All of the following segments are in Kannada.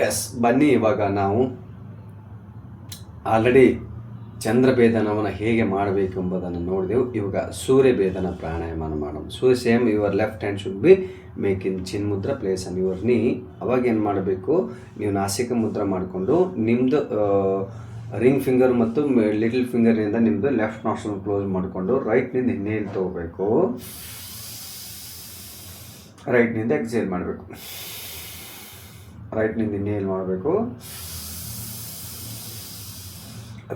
ಎಸ್, ಬನ್ನಿ ಇವಾಗ ನಾವು ಆಲ್ರೆಡಿ ಚಂದ್ರಭೇದನವನ್ನು ಹೇಗೆ ಮಾಡಬೇಕೆಂಬುದನ್ನು ನೋಡಿದೆವು. ಇವಾಗ ಸೂರ್ಯಭೇದನ ಪ್ರಾಣಾಯಾಮ ಮಾಡೋಣ. Same your left hand should be make in chin ಮುದ್ರ ಪ್ಲೇಸ್ ಆನ್ ಯುವರ್ ನೀ. ಅವಾಗ ಏನು ಮಾಡಬೇಕು, ನೀವು ನಾಸಿಕ ಮುದ್ರ ಮಾಡಿಕೊಂಡು ನಿಮ್ಮದು ರಿಂಗ್ ಫಿಂಗರ್ ಮತ್ತು ಲಿಟಲ್ ಫಿಂಗರ್ನಿಂದ ನಿಮ್ಮದು ಲೆಫ್ಟ್ ನಾಸ್ಟ್ರಲ್ ಕ್ಲೋಸ್ ಮಾಡಿಕೊಂಡು ರೈಟ್ನಿಂದ ಇನ್ನೇನು ತೊಗೋಬೇಕು, ರೈಟ್ನಿಂದ ಎಕ್ಸೇಲ್ ಮಾಡಬೇಕು. ರೈಟ್ನಿಂದ ಇನ್ನೇನು ಮಾಡಬೇಕು,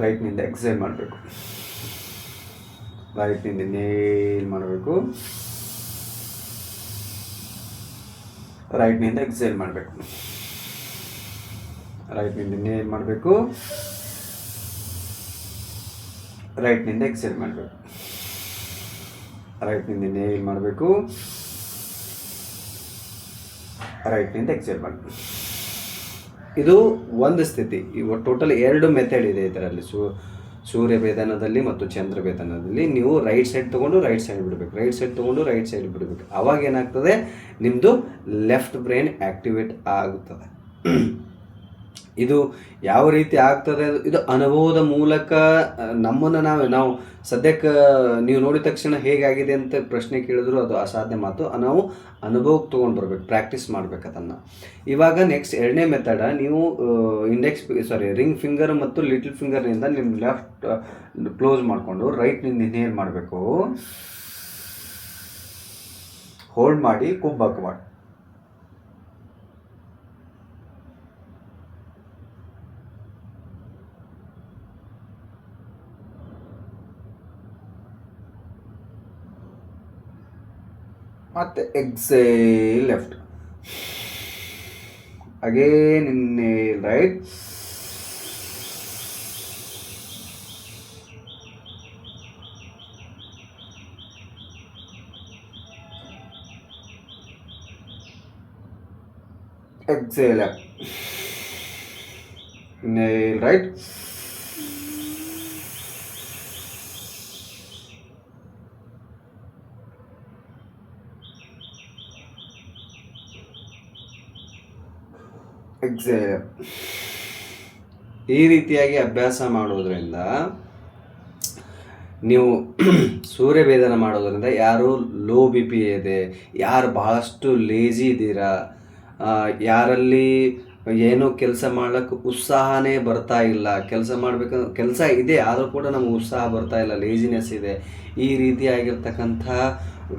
ರೈಟ್ನಿಂದ ಎಕ್ಸೇಲ್ ಮಾಡಬೇಕು. ರೈಟ್ನಿಂದ ಇನ್ನೇನು ಮಾಡಬೇಕು, ರೈಟ್ನಿಂದ ಎಕ್ಸೇಲ್ ಮಾಡಬೇಕು. ರೈಟ್ನಿಂದ ಇನ್ನೇನು ಮಾಡಬೇಕು, ರೈಟ್ನಿಂದ ಎಕ್ಸೇಲ್ ಮಾಡಬೇಕು. ರೈಟ್ನಿಂದ ಇನ್ನೇನು ಮಾಡಬೇಕು, ರೈಟ್ನಿಂದ ಎಕ್ಸೇಲ್ ಮಾಡಬೇಕು. ಇದು ಒಂದು ಸ್ಥಿತಿ. ಇವು ಟೋಟಲ್ 2 ಮೆಥಡ್ ಇದೆ ಇದರಲ್ಲಿ, ಸೂರ್ಯಭೇದನದಲ್ಲಿ ಮತ್ತು ಚಂದ್ರಭೇದನದಲ್ಲಿ. ನೀವು ರೈಟ್ ಸೈಡ್ ತೊಗೊಂಡು ರೈಟ್ ಸೈಡ್ ಬಿಡಬೇಕು, ರೈಟ್ ಸೈಡ್ ತೊಗೊಂಡು ರೈಟ್ ಸೈಡ್ ಬಿಡಬೇಕು. ಆವಾಗ ಏನಾಗ್ತದೆ, ನಿಮ್ಮದು ಲೆಫ್ಟ್ ಬ್ರೈನ್ ಆ್ಯಕ್ಟಿವೇಟ್ ಆಗುತ್ತದೆ. ಇದು ಯಾವ ರೀತಿ ಆಗ್ತದೆ, ಇದು ಅನುಭವದ ಮೂಲಕ ನಮ್ಮನ್ನು ನಾವು ಸದ್ಯಕ್ಕೆ ನೀವು ನೋಡಿದ ತಕ್ಷಣ ಹೇಗಾಗಿದೆ ಅಂತ ಪ್ರಶ್ನೆ ಕೇಳಿದ್ರು ಅದು ಅಸಾಧ್ಯ ಮಾತು. ನಾವು ಅನುಭವಕ್ಕೆ ತೊಗೊಂಡು ಬರ್ಬೇಕು, ಪ್ರಾಕ್ಟೀಸ್ ಮಾಡ್ಬೇಕು ಅದನ್ನು. ಇವಾಗ ನೆಕ್ಸ್ಟ್ 2ನೇ ಮೆಥಡ, ನೀವು ರಿಂಗ್ ಫಿಂಗರ್ ಮತ್ತು ಲಿಟಲ್ ಫಿಂಗರ್ನಿಂದ ನಿಮ್ಮ ಲೆಫ್ಟ್ ಕ್ಲೋಸ್ ಮಾಡಿಕೊಂಡು ರೈಟ್ನಿಂದ ಇನ್ನೇನು ಮಾಡಬೇಕು, ಹೋಲ್ಡ್ ಮಾಡಿ ಕುಬ್ಬಕ್ಕೆ ಮಾಡಿ. ಮತ್ತೆ exhale left, again inhale right, exhale left, inhale right, exhale. ಈ ರೀತಿಯಾಗಿ ಅಭ್ಯಾಸ ಮಾಡೋದ್ರಿಂದ ನೀವು ಸೂರ್ಯಭೇದನ ಮಾಡೋದ್ರಿಂದ ಯಾರು ಲೋ ಬಿ ಪಿ ಇದೆ, ಯಾರು ಬಹಳಷ್ಟು ಲೇಜಿ ಇದ್ದೀರಾ, ಯಾರಲ್ಲಿ ಏನೋ ಕೆಲಸ ಮಾಡ್ಲಿಕ್ಕೆ ಉತ್ಸಾಹನೇ ಬರ್ತಾ ಇಲ್ಲ, ಕೆಲಸ ಮಾಡಬೇಕಂದ್ರೆ ಕೆಲಸ ಇದೆ ಆದರೂ ಕೂಡ ನಮಗೆ ಉತ್ಸಾಹ ಬರ್ತಾ ಇಲ್ಲ, ಲೇಜಿನೆಸ್ ಇದೆ, ಈ ರೀತಿಯಾಗಿರ್ತಕ್ಕಂಥ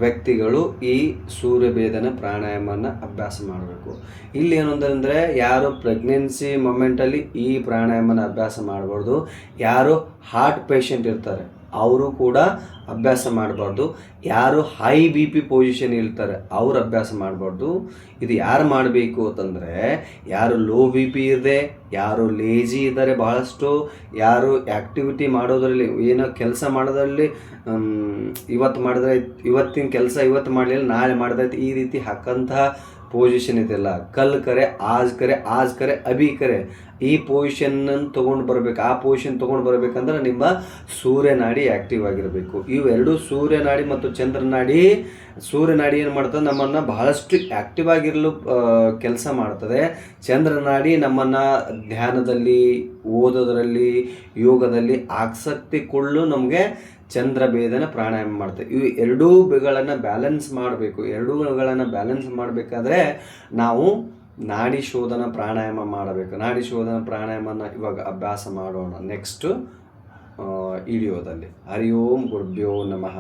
ವ್ಯಕ್ತಿಗಳು ಈ ಸೂರ್ಯಭೇದನ ಪ್ರಾಣಾಯಾಮನ ಅಭ್ಯಾಸ ಮಾಡಬೇಕು. ಇಲ್ಲಿ ಏನಂದ್ರೆ ಯಾರು ಪ್ರೆಗ್ನೆನ್ಸಿ ಮೊಮೆಂಟಲ್ಲಿ ಈ ಪ್ರಾಣಾಯಾಮನ ಅಭ್ಯಾಸ ಮಾಡಬಾರ್ದು. ಯಾರು ಹಾರ್ಟ್ ಪೇಷಂಟ್ ಇರ್ತಾರೆ ಅವರು ಕೂಡ ಅಭ್ಯಾಸ ಮಾಡಬಾರ್ದು. ಯಾರು ಹೈ ಬಿ ಪಿ ಪೊಸಿಷನ್ ಇರ್ತಾರೆ ಅವರು ಅಭ್ಯಾಸ ಮಾಡಬಾರ್ದು. ಇದು ಯಾರು ಮಾಡಬೇಕು ಅಂತಂದರೆ ಯಾರು ಲೋ ಬಿ ಪಿ ಇದೆ, ಯಾರು ಲೇಜಿ ಇದ್ದಾರೆ ಬಹಳಷ್ಟು, ಯಾರು ಆ್ಯಕ್ಟಿವಿಟಿ ಮಾಡೋದ್ರಲ್ಲಿ ಏನೋ ಕೆಲಸ ಮಾಡೋದ್ರಲ್ಲಿ ಇವತ್ತು ಮಾಡಿದ್ರೆ ಇವತ್ತಿನ ಕೆಲಸ ಇವತ್ತು ಮಾಡಲಿಲ್ಲ ನಾಳೆ ಮಾಡಿದ್ರೆ ಈ ರೀತಿ ಹಾಕಂತಹ ಪೊಸಿಷನ್ ಇದೆಲ್ಲ, ಕಲ್ ಕರೆ ಆಜ್ ಕರೆ ಅಭಿ ಕರೆ, ಈ ಪೊಸಿಷನ್ನನ್ನು ತೊಗೊಂಡು ಬರಬೇಕು. ಆ ಪೊಸಿಷನ್ ತೊಗೊಂಡು ಬರಬೇಕಂದ್ರೆ ನಿಮ್ಮ ಸೂರ್ಯನಾಡಿ ಆ್ಯಕ್ಟಿವ್ ಆಗಿರಬೇಕು. ಇವೆರಡು ಸೂರ್ಯನಾಡಿ ಮತ್ತು ಚಂದ್ರನಾಡಿ. ಸೂರ್ಯನಾಡಿ ಏನು ಮಾಡ್ತದೆ, ನಮ್ಮನ್ನು ಬಹಳಷ್ಟು ಆ್ಯಕ್ಟಿವ್ ಆಗಿರಲು ಕೆಲಸ ಮಾಡ್ತದೆ. ಚಂದ್ರನಾಡಿ ನಮ್ಮನ್ನು ಧ್ಯಾನದಲ್ಲಿ, ಓದೋದರಲ್ಲಿ, ಯೋಗದಲ್ಲಿ ಆಸಕ್ತಿಕೊಳ್ಳು ನಮಗೆ ಚಂದ್ರಭೇದನ ಪ್ರಾಣಾಯಾಮ ಮಾಡ್ತೇವೆ. ಇವು ಎರಡೂಗಳನ್ನು ಬ್ಯಾಲೆನ್ಸ್ ಮಾಡಬೇಕು. ಎರಡೂಗಳನ್ನು ಬ್ಯಾಲೆನ್ಸ್ ಮಾಡಬೇಕಾದ್ರೆ ನಾವು ನಾಡಿ ಶೋಧನ ಪ್ರಾಣಾಯಾಮ ಮಾಡಬೇಕು. ನಾಡಿ ಶೋಧನ ಪ್ರಾಣಾಯಾಮನ ಇವಾಗ ಅಭ್ಯಾಸ ಮಾಡೋಣ ನೆಕ್ಸ್ಟ್ ವಿಡಿಯೋದಲ್ಲಿ. ಹರಿ ಓಂ ಗುರುಭ್ಯೋ ನಮಃ.